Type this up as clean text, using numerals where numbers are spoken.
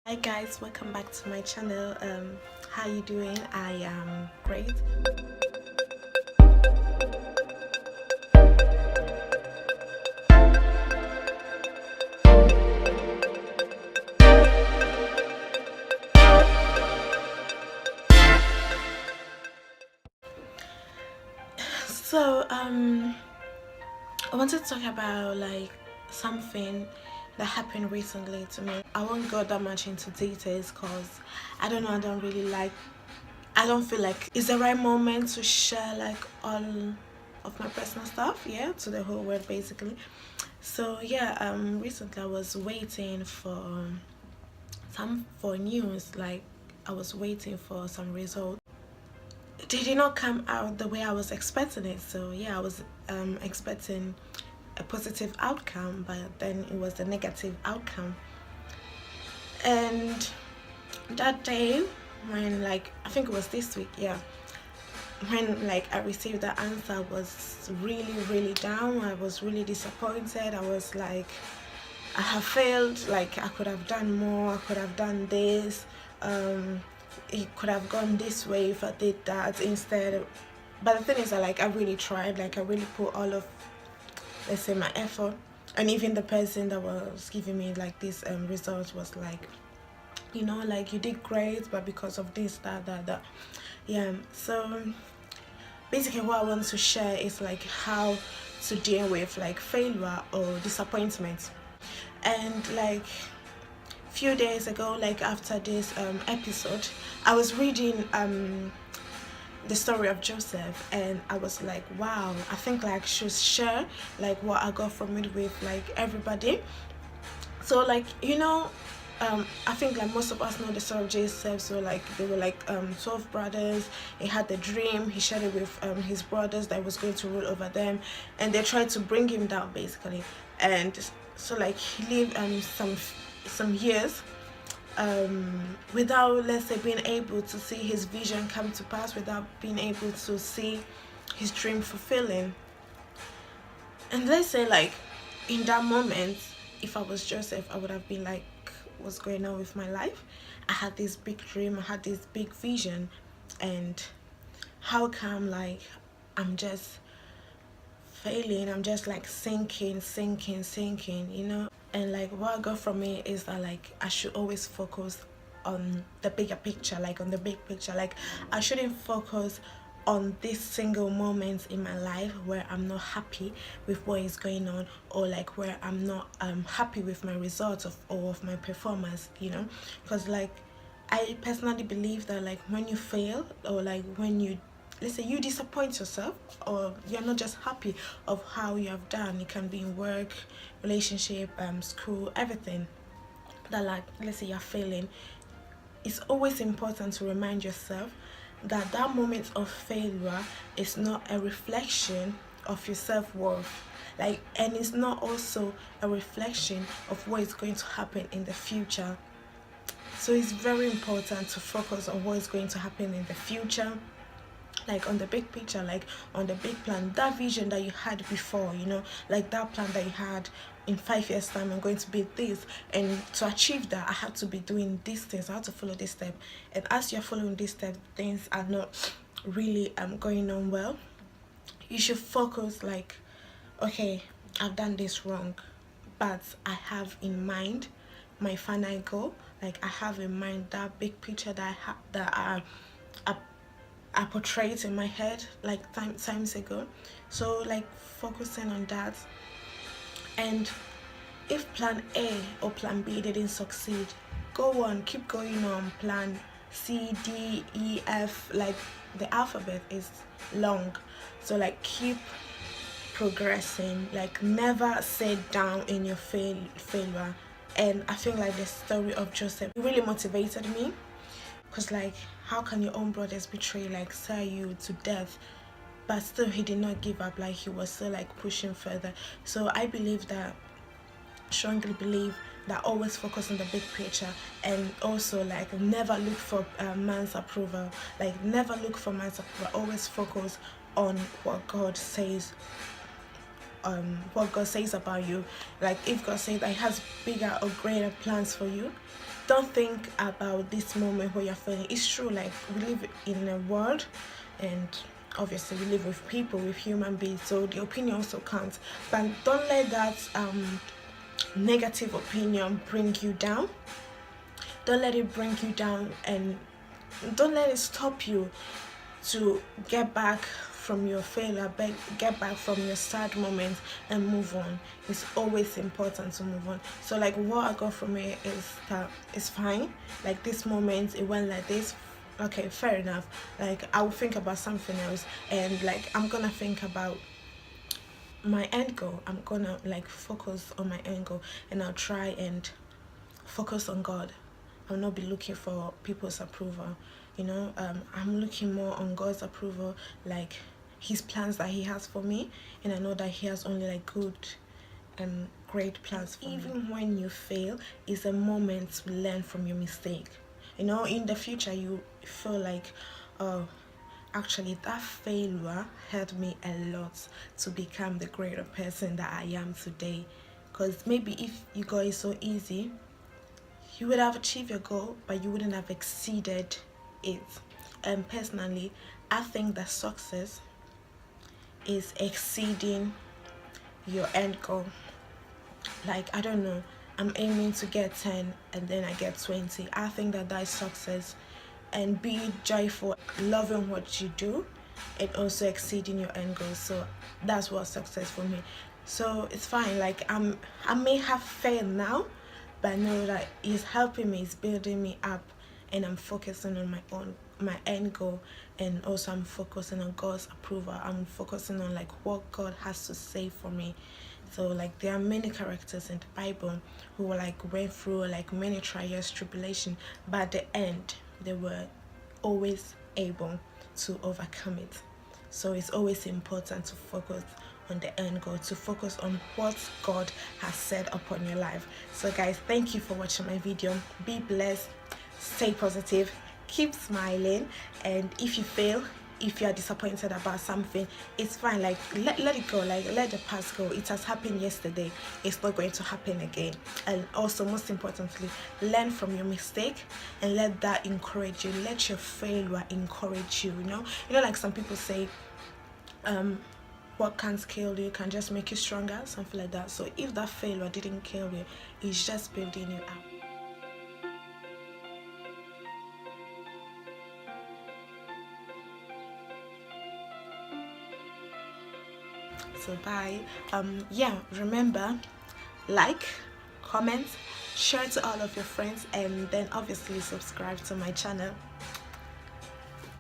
Hi guys, welcome back to my channel. How you doing? I am great. So I wanted to talk about something that happened recently to me. I won't go that much into details because I don't know, I don't feel like it's the right moment to share all of my personal stuff, yeah, to the whole world basically. So yeah, recently I was waiting for news, like I was waiting for some results. They did not come out the way I was expecting it. So yeah, I was expecting a positive outcome, but then it was a negative outcome. And that day, when I think it was this week, yeah, when I received the answer, I was really down. I was really disappointed. I was like, I have failed. Like I could have done more. I could have done this. It could have gone this way if I did that instead. But the thing is that I really tried. I really put all of, let's say, my effort. And even the person that was giving me this result was like, you did great, but because of this, that, yeah. So basically what I want to share is how to deal with failure or disappointment. And few days ago, after this episode, I was reading the story of Joseph, and I was like, wow, I think I should share what I got from it with everybody. So I think most of us know the story of Joseph. So they were 12 brothers. He had the dream. He shared it with his brothers that was going to rule over them, and they tried to bring him down basically. And so he lived some years without, let's say, being able to see his vision come to pass, without being able to see his dream fulfilling. And let's say in that moment, if I was Joseph, I would have been like, what's going on with my life? I had this big dream, I had this big vision, and how come I'm just failing? I'm just sinking, and what I got from it is that I should always focus on the bigger picture, on the big picture. I shouldn't focus on this single moment in my life where I'm not happy with what is going on, or where I'm not happy with my results of my performance, because I personally believe that when you fail, or when you, let's say, you disappoint yourself, or you're not just happy of how you have done, it can be in work, relationship, school, everything, that let's say you're failing, it's always important to remind yourself that that moment of failure is not a reflection of your self-worth, and it's not also a reflection of what is going to happen in the future. So it's very important to focus on what is going to happen in the future, on the big picture, on the big plan, that vision that you had before, that plan that you had in 5 years time. I'm going to be this, and to achieve that I had to be doing these things, I had to follow this step. And as you're following this step, things are not really going on well. You should focus okay, I've done this wrong, but I have in mind my final goal. I have in mind that big picture that I portrayed in my head times ago. So focusing on that. And if plan A or plan B didn't succeed, go on, keep going on plan C, D, E, F. The alphabet is long, so keep progressing. Never sit down in your failure. And I think the story of Joseph really motivated me, because how can your own brothers betray, sell you to death, but still he did not give up. He was still pushing further. So I believe that, strongly believe that, always focus on the big picture, and also never look for man's approval. Never look for man's approval. Always focus on what God says, what God says about you. If God says that he has bigger or greater plans for you, don't think about this moment where you're feeling. It's true, like we live in a world, and obviously we live with people, with human beings, so the opinion also counts. But don't let that negative opinion bring you down. Don't let it bring you down, and don't let it stop you to get back from your failure, get back from your sad moments and move on. It's always important to move on. So like what I got from it is that it's fine, like this moment it went like this, okay, fair enough. Like I will think about something else, and like I'm gonna think about my end goal. I'm gonna like focus on my end goal, and I'll try and focus on God. I'll not be looking for people's approval. I'm looking more on God's approval, like his plans that he has for me, and I know that he has only like good and great plans for me. Even when you fail, is a moment to learn from your mistake. In the future you feel like, oh, actually that failure helped me a lot to become the greater person that I am today. Because maybe if you got it so easy, you would have achieved your goal, but you wouldn't have exceeded it. And personally, I think that success is exceeding your end goal. Like, I don't know, I'm aiming to get 10 and then I get 20. I think that is success. And be joyful, loving what you do, and also exceeding your end goal. So that's what success for me. So it's fine, like I may have failed now, but I know that he's helping me, he's building me up, and I'm focusing on my end goal. And also I'm focusing on God's approval. I'm focusing on like what God has to say for me. So like there are many characters in the Bible who like went through like many trials, tribulation, but at the end they were always able to overcome it. So it's always important to focus on the end goal, to focus on what God has said upon your life. So guys, thank you for watching my video. Be blessed, stay positive, keep smiling, and if you fail, if you are disappointed about something, it's fine. Like let it go, like let the past go. It has happened yesterday, it's not going to happen again. And also, most importantly, learn from your mistake and let that encourage you. Let your failure encourage you. Like some people say, what can't kill you can just make you stronger, something like that. So if that failure didn't kill you, it's just building you up. So bye. Remember, like, comment, share to all of your friends, and then obviously subscribe to my channel.